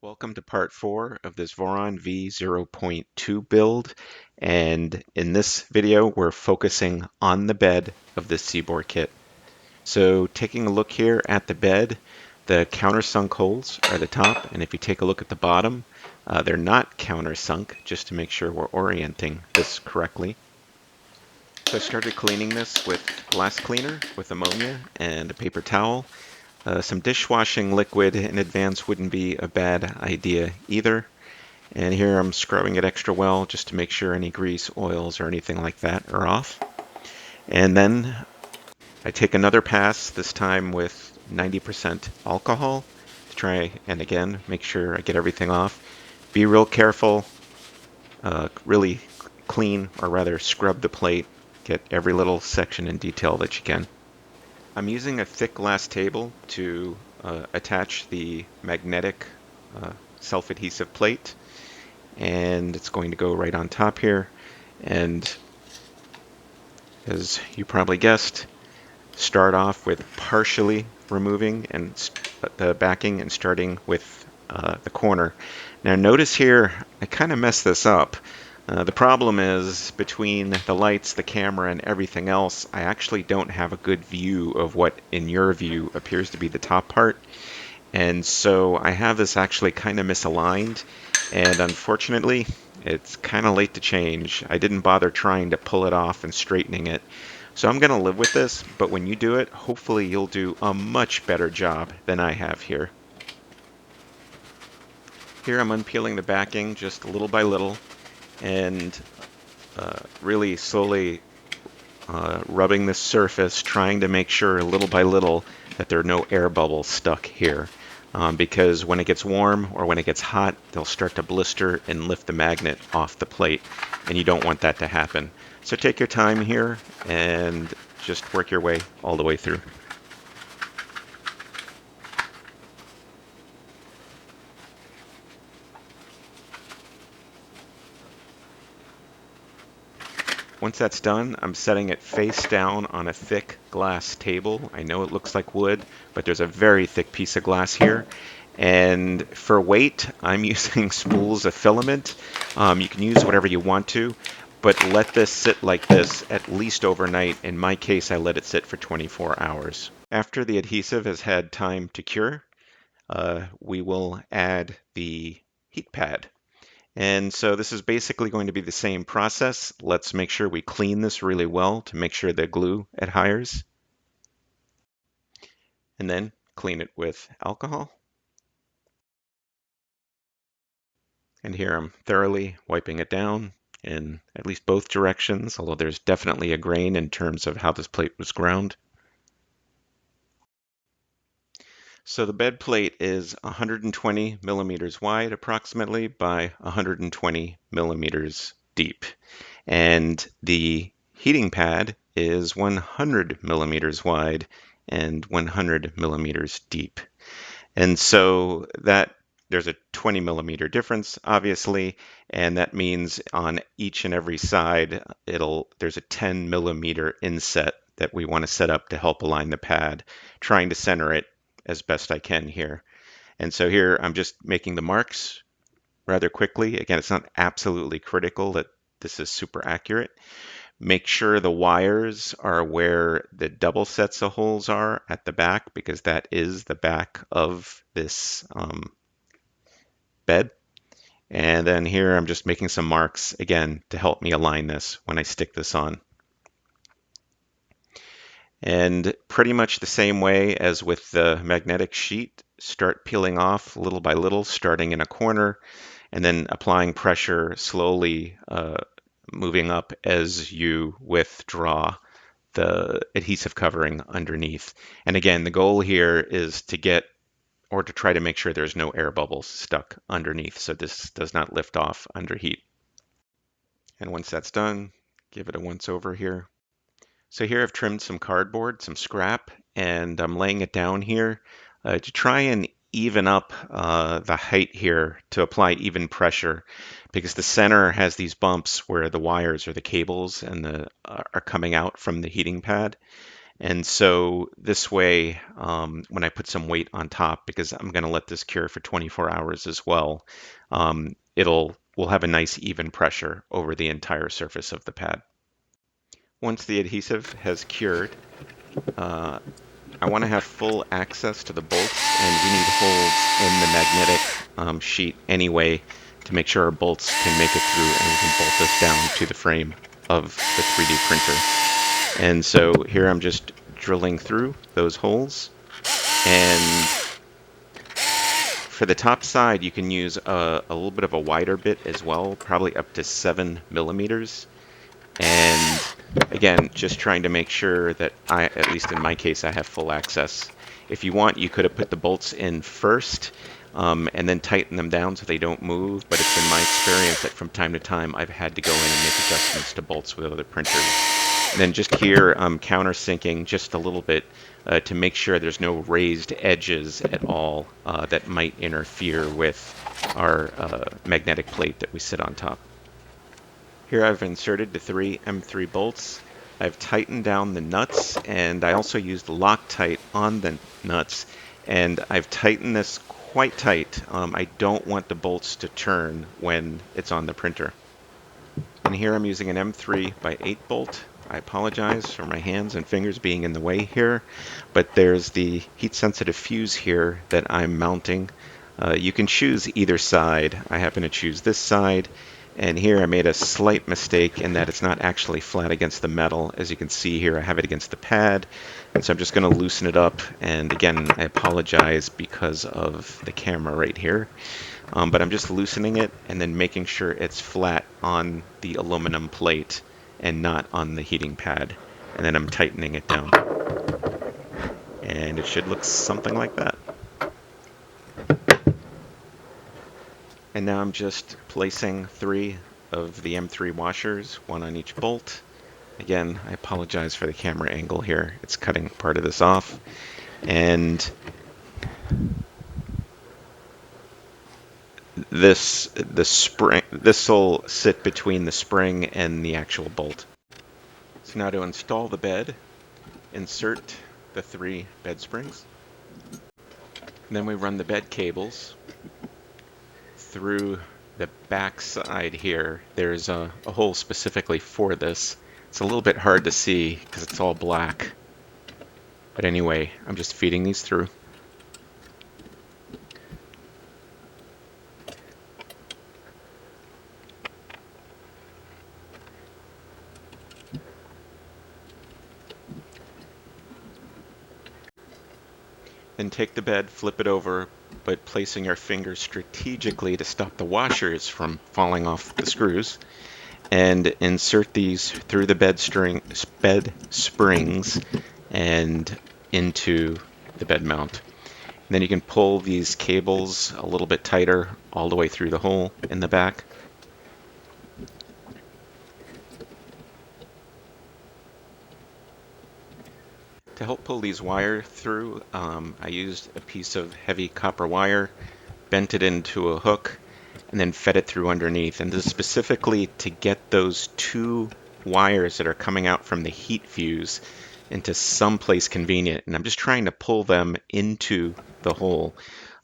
Welcome to part 4 of this Voron V0.2 build, and in this video we're focusing on the bed of the Siboor kit. So taking a look here at the bed, the countersunk holes are the top, and if you take a look at the bottom, they're not countersunk, just to make sure we're orienting this correctly. So I started cleaning this with glass cleaner, with ammonia and a paper towel. Some dishwashing liquid in advance wouldn't be a bad idea either. And here I'm scrubbing it extra well just to make sure any grease, oils, or anything like that are off. And then I take another pass, this time with 90% alcohol, to try and again make sure I get everything off. Be real careful, really clean, or rather scrub the plate, get every little section and detail that you can. I'm using a thick glass table to attach the magnetic self-adhesive plate, and it's going to go right on top here. And as you probably guessed, start off with partially removing and the backing and starting with the corner. Now notice here, I kind of messed this up. The problem is between the lights, the camera, and everything else, I actually don't have a good view of what, in your view, appears to be the top part. And so I have this actually kind of misaligned, and unfortunately, it's kind of late to change. I didn't bother trying to pull it off and straightening it. So I'm going to live with this, but when you do it, hopefully you'll do a much better job than I have here. Here I'm unpeeling the backing just little by little, and really slowly rubbing the surface, trying to make sure little by little that there are no air bubbles stuck here. Because when it gets warm or when it gets hot, they'll start to blister and lift the magnet off the plate, and you don't want that to happen. So take your time here and just work your way all the way through. Once that's done, I'm setting it face down on a thick glass table. I know it looks like wood, but there's a very thick piece of glass here. And for weight, I'm using spools of filament. You can use whatever you want to, but let this sit like this at least overnight. In my case, I let it sit for 24 hours. After the adhesive has had time to cure, we will add the heat pad. And so this is basically going to be the same process. Let's make sure we clean this really well to make sure the glue adheres. And then clean it with alcohol. And here I'm thoroughly wiping it down in at least both directions, although there's definitely a grain in terms of how this plate was ground. So the bed plate is 120 millimeters wide approximately by 120 millimeters deep. And the heating pad is 100 millimeters wide and 100 millimeters deep. And so that there's a 20 millimeter difference, obviously, and that means on each and every side, there's a 10 millimeter inset that we want to set up to help align the pad, trying to center it as best I can here. And so here I'm just making the marks rather quickly. Again, it's not absolutely critical that this is super accurate. Make sure the wires are where the double sets of holes are at the back, because that is the back of this bed. And then here I'm just making some marks again to help me align this when I stick this on. And pretty much the same way as with the magnetic sheet, start peeling off little by little, starting in a corner, and then applying pressure slowly, moving up as you withdraw the adhesive covering underneath. And again, the goal here is to get, or to try to make sure there's no air bubbles stuck underneath, so this does not lift off under heat. And once that's done, give it a once over here. So here I've trimmed some cardboard, some scrap, and I'm laying it down here to try and even up the height here to apply even pressure, because the center has these bumps where the wires or the cables and are coming out from the heating pad. And so this way, when I put some weight on top, because I'm going to let this cure for 24 hours as well, we'll have a nice even pressure over the entire surface of the pad. Once the adhesive has cured, uh, I want to have full access to the bolts, and we need holes in the magnetic sheet anyway to make sure our bolts can make it through and we can bolt this down to the frame of the 3D printer. And so here I'm just drilling through those holes, and for the top side you can use a little bit of a wider bit as well, probably up to 7 millimeters. And again, just trying to make sure that at least in my case, I have full access. If you want, you could have put the bolts in first and then tighten them down so they don't move, but it's been my experience that from time to time I've had to go in and make adjustments to bolts with other printers. And then just here, I'm countersinking just a little bit to make sure there's no raised edges at all that might interfere with our magnetic plate that we sit on top. Here I've inserted the 3 M3 bolts. I've tightened down the nuts, and I also used Loctite on the nuts, and I've tightened this quite tight. I don't want the bolts to turn when it's on the printer. And here I'm using an M3 by 8 bolt. I apologize for my hands and fingers being in the way here, but there's the heat-sensitive fuse here that I'm mounting. You can choose either side. I happen to choose this side. And here I made a slight mistake in that it's not actually flat against the metal. As you can see here, I have it against the pad. And so I'm just going to loosen it up. And again, I apologize because of the camera right here. But I'm just loosening it and then making sure it's flat on the aluminum plate and not on the heating pad. And then I'm tightening it down. And it should look something like that. And now I'm just placing 3 of the M3 washers, 1 on each bolt. Again, I apologize for the camera angle here. It's cutting part of this off. And this will sit between the spring and the actual bolt. So now to install the bed, insert the 3 bed springs. And then we run the bed cables through the back side here. There's a hole specifically for this. It's a little bit hard to see because it's all black. But anyway, I'm just feeding these through. Then take the bed, flip it over, but placing your fingers strategically to stop the washers from falling off the screws, and insert these through the bed springs and into the bed mount. And then you can pull these cables a little bit tighter all the way through the hole in the back. To help pull these wires through, I used a piece of heavy copper wire, bent it into a hook, and then fed it through underneath. And this is specifically to get those 2 wires that are coming out from the heat fuse into some place convenient. And I'm just trying to pull them into the hole.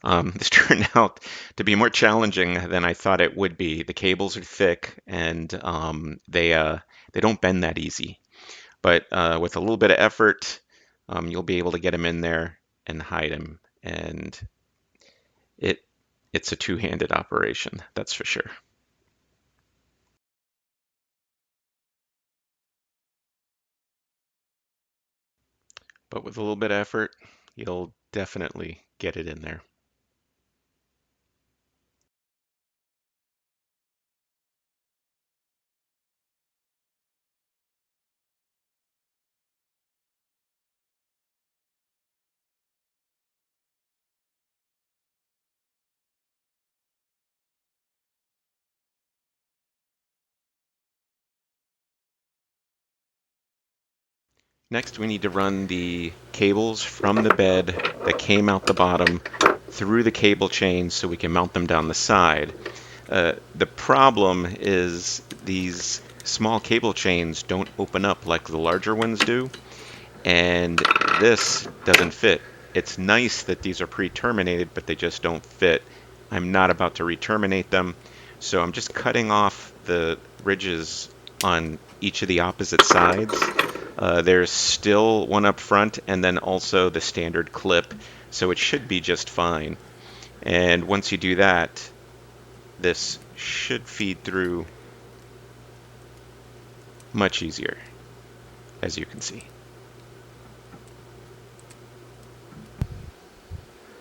This turned out to be more challenging than I thought it would be. The cables are thick, and they don't bend that easy. But with a little bit of effort, you'll be able to get them in there and hide them. And it's a two-handed operation, that's for sure. But with a little bit of effort, you'll definitely get it in there. Next, we need to run the cables from the bed that came out the bottom through the cable chain so we can mount them down the side. The problem is these small cable chains don't open up like the larger ones do, and this doesn't fit. It's nice that these are pre-terminated, but they just don't fit. I'm not about to re-terminate them, so I'm just cutting off the ridges on each of the opposite sides. There's still one up front and then also the standard clip, so it should be just fine. And once you do that, this should feed through much easier, as you can see.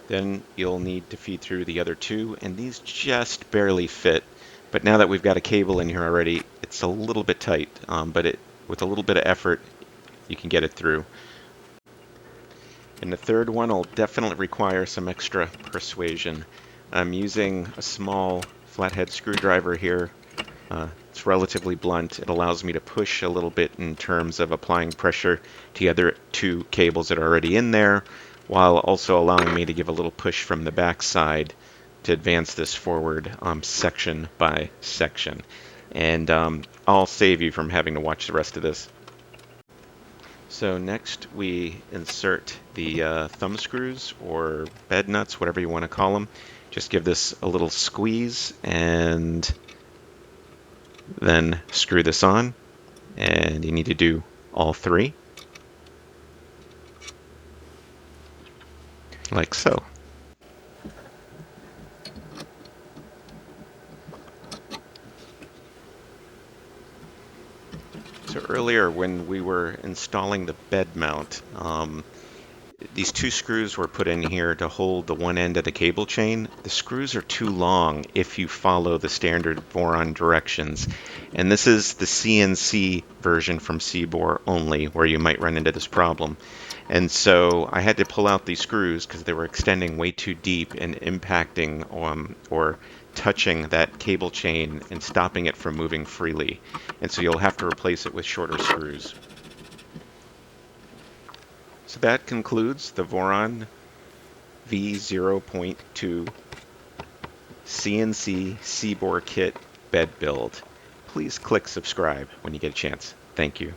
Then you'll need to feed through the other two, and these just barely fit. But now that we've got a cable in here already, it's a little bit tight, but with a little bit of effort, you can get it through. And the third one will definitely require some extra persuasion. I'm using a small flathead screwdriver here. It's relatively blunt. It allows me to push a little bit in terms of applying pressure to the other two cables that are already in there, while also allowing me to give a little push from the back side to advance this forward section by section. And I'll save you from having to watch the rest of this. So next we insert the thumb screws or bed nuts, whatever you want to call them. Just give this a little squeeze and then screw this on, and you need to do all three, like so. So earlier when we were installing the bed mount, these two screws were put in here to hold the one end of the cable chain. The screws are too long if you follow the standard Voron directions. And this is the CNC version from Siboor only, where you might run into this problem. And so I had to pull out these screws because they were extending way too deep and impacting or touching that cable chain and stopping it from moving freely. And so you'll have to replace it with shorter screws. So that concludes the Voron V0.2 CNC Siboor kit bed build. Please click subscribe when you get a chance. Thank you.